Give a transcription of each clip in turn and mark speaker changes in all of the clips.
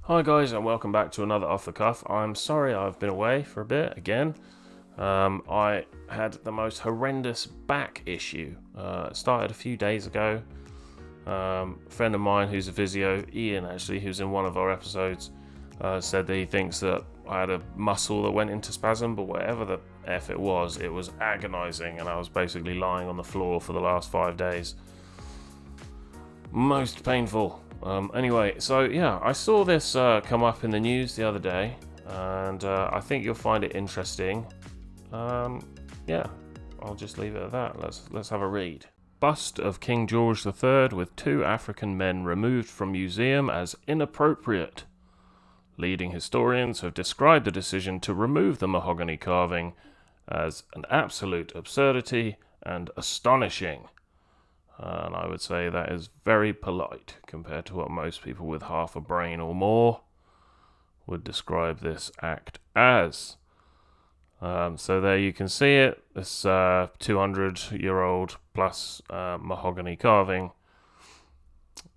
Speaker 1: Hi guys, and welcome back to another Off the Cuff. I'm sorry I've been away for a bit again. I had the most horrendous back issue. It started a few days ago. A friend of mine who's a physio, Ian actually, who's in one of our episodes, said that he thinks that I had a muscle that went into spasm, but whatever the F it was agonizing, and I was basically lying on the floor for the last 5 days. Most painful. Anyway, so yeah, I saw this come up in the news the other day, and I think you'll find it interesting. Yeah, I'll just leave it at that. Let's have a read. Bust of King George III with 2 African men removed from museum as inappropriate. Leading historians have described the decision to remove the mahogany carving as an absolute absurdity and astonishing. And I would say that is very polite compared to what most people with half a brain or more would describe this act as. So there you can see it, this 200-year-old plus mahogany carving.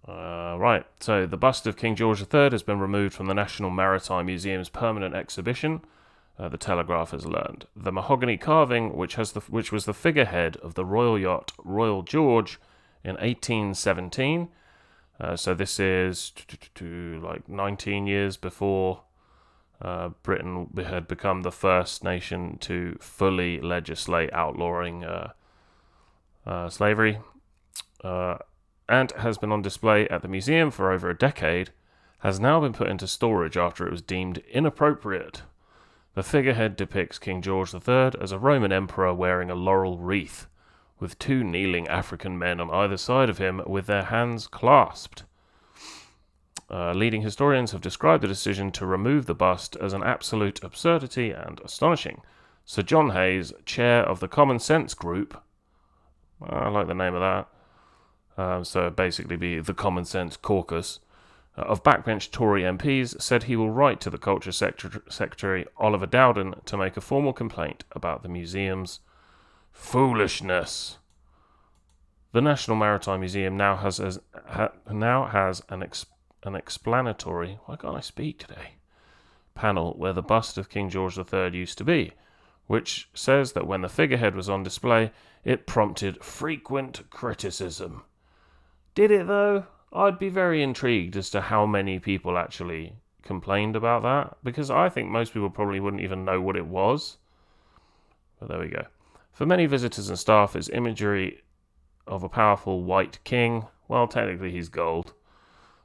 Speaker 1: Right, so the bust of King George III has been removed from the National Maritime Museum's permanent exhibition, the Telegraph has learned. The mahogany carving, which was the figurehead of the royal yacht Royal George in 1817, so this is like 19 years before Britain had become the first nation to fully legislate outlawing slavery, and has been on display at the museum for over a decade, has now been put into storage after it was deemed inappropriate. The figurehead depicts King George III as a Roman emperor wearing a laurel wreath, with 2 kneeling African men on either side of him with their hands clasped. Leading historians have described the decision to remove the bust as an absolute absurdity and astonishing. Sir John Hayes, chair of the Common Sense Group, I like the name of that, so basically be the Common Sense Caucus, of backbench Tory MPs, said he will write to the Culture Secretary Oliver Dowden to make a formal complaint about the museum's foolishness. The National Maritime Museum now has an explanatory, why can't I speak today, panel where the bust of King George III used to be, which says that when the figurehead was on display, it prompted frequent criticism. Did it though? I'd be very intrigued as to how many people actually complained about that, because I think most people probably wouldn't even know what it was. But there we go. For many visitors and staff, its imagery of a powerful white king, well, technically he's gold,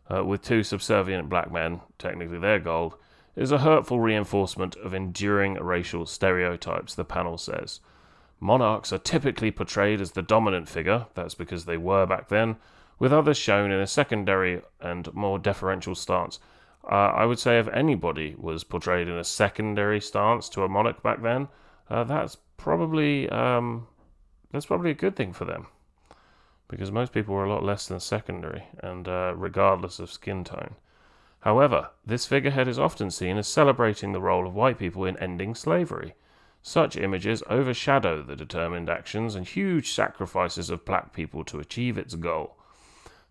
Speaker 1: with 2 subservient black men, technically they're gold, is a hurtful reinforcement of enduring racial stereotypes, the panel says. Monarchs are typically portrayed as the dominant figure, that's because they were back then, with others shown in a secondary and more deferential stance. I would say if anybody was portrayed in a secondary stance to a monarch back then, that's probably a good thing for them, because most people were a lot less than secondary, and regardless of skin tone. However, this figurehead is often seen as celebrating the role of white people in ending slavery. Such images overshadow the determined actions and huge sacrifices of black people to achieve its goal.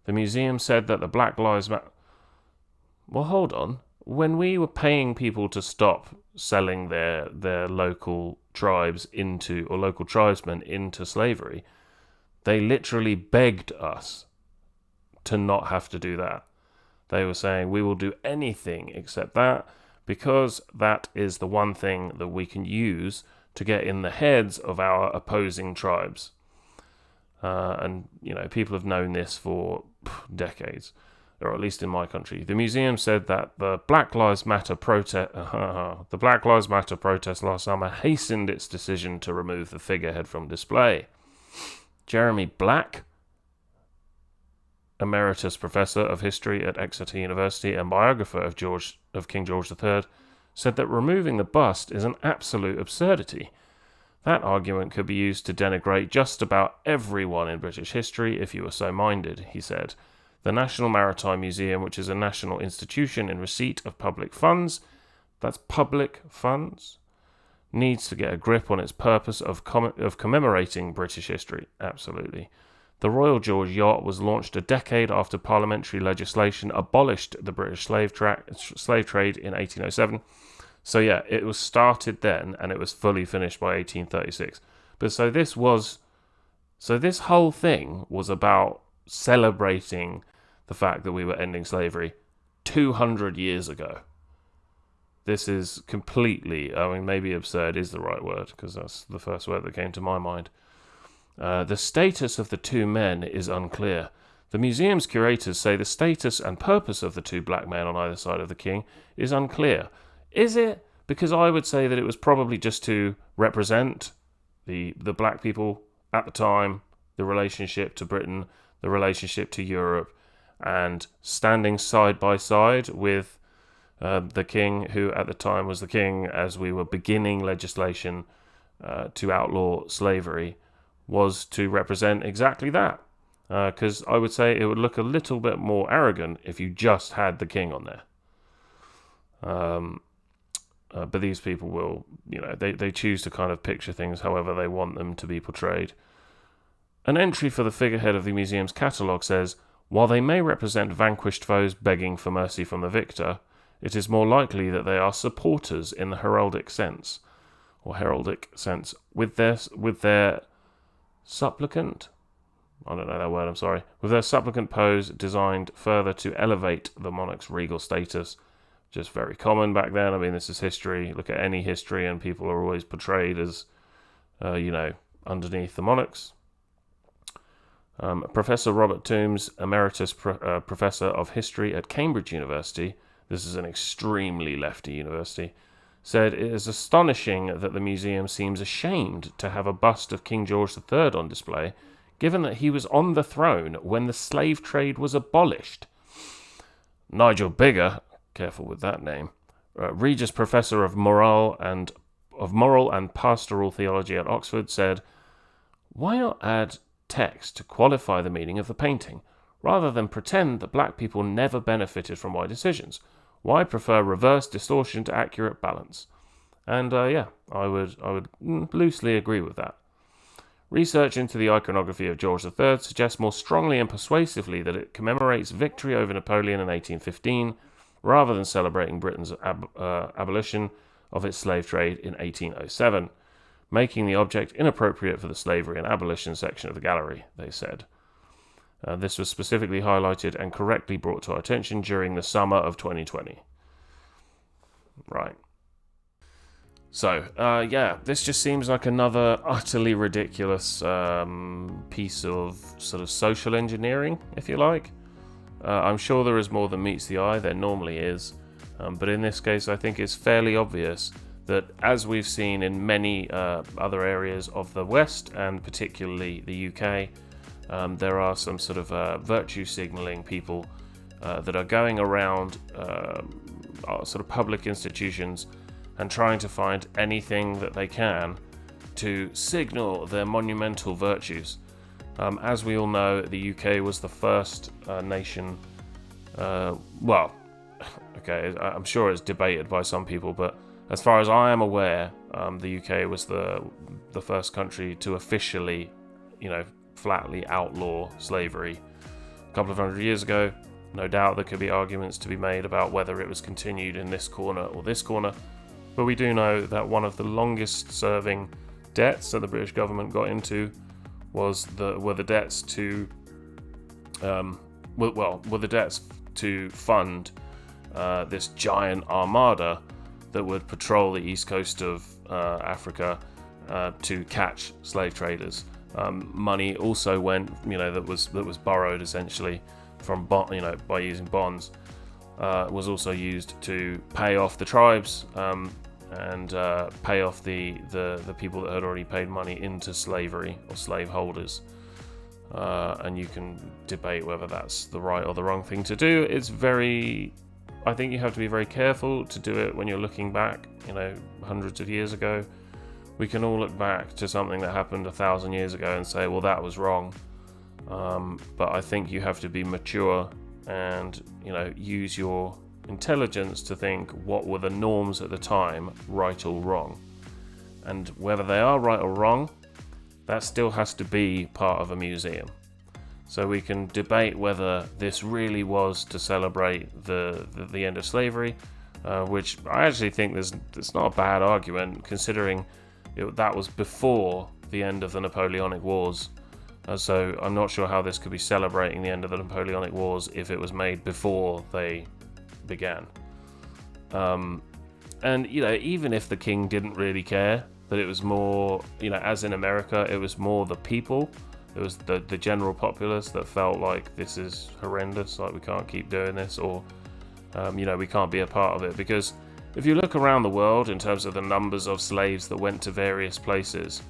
Speaker 1: The museum said that the Black Lives Matter... Well, hold on. When we were paying people to stop selling their local tribes into, or local tribesmen into slavery, they literally begged us to not have to do that. They were saying, we will do anything except that, because that is the one thing that we can use to get in the heads of our opposing tribes. And, people have known this for decades, or at least in my country. The museum said that the Black Lives Matter protest last summer hastened its decision to remove the figurehead from display. Jeremy Black, emeritus professor of history at Exeter University and biographer of King George III, said that removing the bust is an absolute absurdity. That argument could be used to denigrate just about everyone in British history if you were so minded, he said. The National Maritime Museum, which is a national institution in receipt of public funds, that's public funds, needs to get a grip on its purpose of commemorating British history. Absolutely. The Royal George yacht was launched a decade after parliamentary legislation abolished the British slave trade in 1807. So yeah, it was started then and it was fully finished by 1836. But so this whole thing was about celebrating the fact that we were ending slavery 200 years ago. This is completely, I mean, maybe absurd is the right word, because that's the first word that came to my mind. The status of the two men is unclear. The museum's curators say the status and purpose of the two black men on either side of the king is unclear. Is it? Because I would say that it was probably just to represent the black people at the time, the relationship to Britain, the relationship to Europe, and standing side by side with the king, who at the time was the king as we were beginning legislation to outlaw slavery, was to represent exactly that. Because I would say it would look a little bit more arrogant if you just had the king on there. But these people will, they choose to kind of picture things however they want them to be portrayed. An entry for the figurehead of the museum's catalogue says, while they may represent vanquished foes begging for mercy from the victor, it is more likely that they are supporters in the heraldic sense, with their supplicant, I don't know that word, I'm sorry, with their supplicant pose designed further to elevate the monarch's regal status. Just very common back then. I mean, this is history. Look at any history and people are always portrayed as, underneath the monarchs. Professor Robert Toombs, Emeritus Professor of History at Cambridge University, this is an extremely lefty university, said it is astonishing that the museum seems ashamed to have a bust of King George III on display, given that he was on the throne when the slave trade was abolished. Nigel Biggar, careful with that name, Regius Professor of Moral and Pastoral Theology at Oxford, said, "Why not add text to qualify the meaning of the painting, rather than pretend that black people never benefited from white decisions? Why prefer reverse distortion to accurate balance?" And I would loosely agree with that. Research into the iconography of George III suggests more strongly and persuasively that it commemorates victory over Napoleon in 1815, rather than celebrating Britain's abolition of its slave trade in 1807, making the object inappropriate for the slavery and abolition section of the gallery, they said. This was specifically highlighted and correctly brought to our attention during the summer of 2020. Right. So, this just seems like another utterly ridiculous piece of sort of social engineering, if you like. I'm sure there is more than meets the eye, there normally is. But in this case, I think it's fairly obvious that, as we've seen in many other areas of the West, and particularly the UK, there are some sort of virtue signalling people that are going around sort of public institutions and trying to find anything that they can to signal their monumental virtues. As we all know, the UK was the first nation, I'm sure it's debated by some people, but as far as I am aware, the UK was the first country to officially, flatly outlaw slavery. A couple of hundred years ago, no doubt there could be arguments to be made about whether it was continued in this corner or this corner, but we do know that one of the longest serving debts that the British government got into were the debts to fund this giant armada that would patrol the east coast of Africa to catch slave traders. Money also went, that was borrowed essentially from by using bonds, was also used to pay off the tribes and pay off the people that had already paid money into slavery or slaveholders. And you can debate whether that's the right or the wrong thing to do. I think you have to be very careful to do it when you're looking back, hundreds of years ago. We can all look back to something that happened 1,000 years ago and say, well, that was wrong. But I think you have to be mature and, use your intelligence to think what were the norms at the time, right or wrong. And whether they are right or wrong, that still has to be part of a museum. So we can debate whether this really was to celebrate the end of slavery, which I actually think it's not a bad argument, considering that was before the end of the Napoleonic Wars. So I'm not sure how this could be celebrating the end of the Napoleonic Wars if it was made before they began. And, even if the king didn't really care, that it was more, as in America, it was more the people. It was the general populace that felt like this is horrendous, like we can't keep doing this, or, we can't be a part of it. Because if you look around the world in terms of the numbers of slaves that went to various places,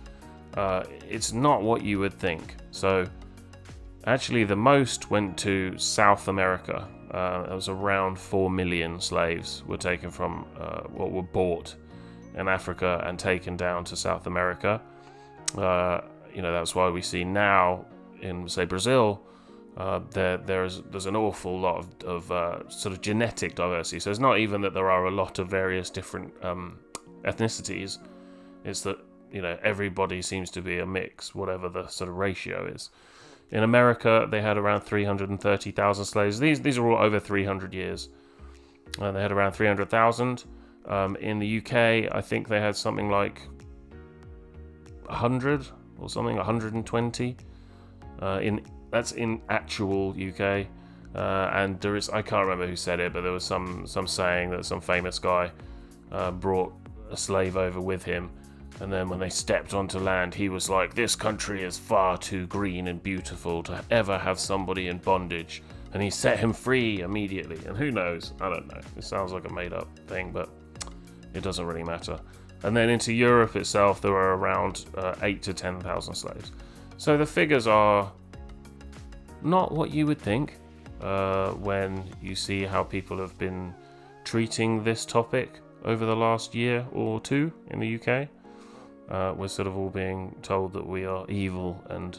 Speaker 1: it's not what you would think. So actually the most went to South America. It was around 4 million slaves were taken from, what were bought in Africa and taken down to South America. That's why we see now in, say, Brazil, there's an awful lot of sort of genetic diversity. So it's not even that there are a lot of various different ethnicities. It's that, everybody seems to be a mix, whatever the sort of ratio is. In America, they had around 330,000 slaves. These are all over 300 years. They had around 300,000. In the UK, I think they had something like 100 or something, 120. That's in actual UK. And there is, I can't remember who said it, but there was some saying that some famous guy brought a slave over with him. And then when they stepped onto land, he was like, "This country is far too green and beautiful to ever have somebody in bondage." And he set him free immediately. And who knows? I don't know. It sounds like a made-up thing, but it doesn't really matter. And then into Europe itself, there were around 8 to 10,000 slaves. So the figures are not what you would think when you see how people have been treating this topic over the last year or two in the UK. We're sort of all being told that we are evil and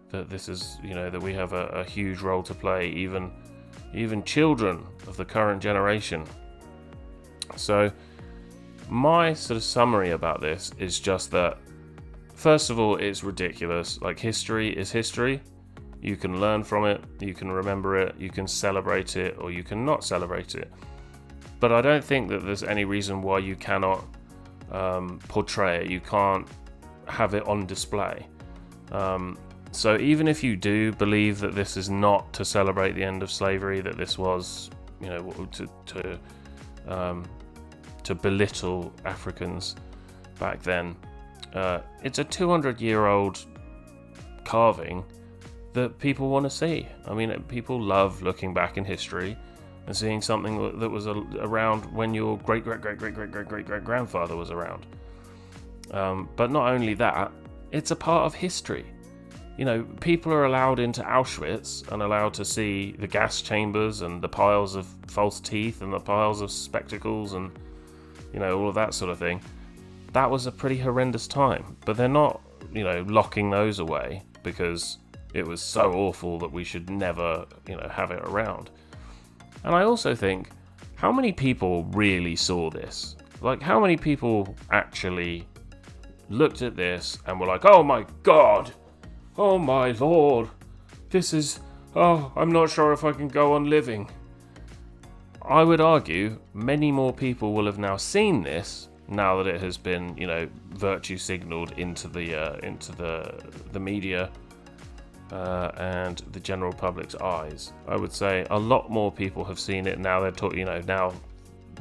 Speaker 1: that this is, that we have a huge role to play, even children of the current generation. So my sort of summary about this is just that, first of all, it's ridiculous. Like, history is history. You can learn from it, you can remember it, you can celebrate it, or you can not celebrate it. But I don't think that there's any reason why you cannot portray it. You can't have it on display. So even if you do believe that this is not to celebrate the end of slavery, that this was, to belittle Africans back then, it's a 200-year-old carving that people want to see. I mean, people love looking back in history and seeing something that was around when your great-great-great-great-great-great-great-grandfather was around. But not only that, it's a part of history. People are allowed into Auschwitz and allowed to see the gas chambers and the piles of false teeth and the piles of spectacles and, all of that sort of thing. That was a pretty horrendous time. But they're not, locking those away because it was so awful that we should never, have it around. And I also think, how many people really saw this? Like, how many people actually looked at this and were like, "Oh my God, oh my Lord, this is, I'm not sure if I can go on living." I would argue many more people will have now seen this, now that it has been, virtue signaled into the media and the general public's eyes. I would say a lot more people have seen it now. They're talking, now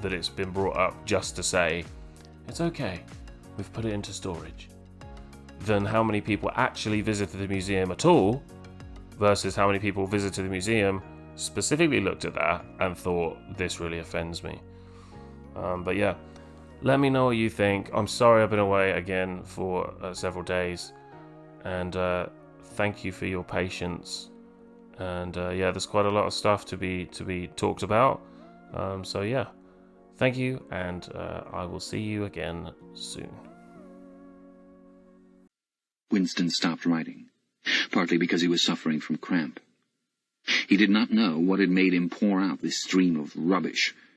Speaker 1: that it's been brought up just to say it's okay, we've put it into storage, than how many people actually visited the museum at all, versus how many people visited the museum, specifically looked at that and thought, this really offends me. But yeah, let me know what you think. I'm sorry I've been away again for several days, and thank you for your patience. And there's quite a lot of stuff to be talked about. So yeah, thank you, and I will see you again soon.
Speaker 2: Winston stopped writing, partly because he was suffering from cramp. He did not know what had made him pour out this stream of rubbish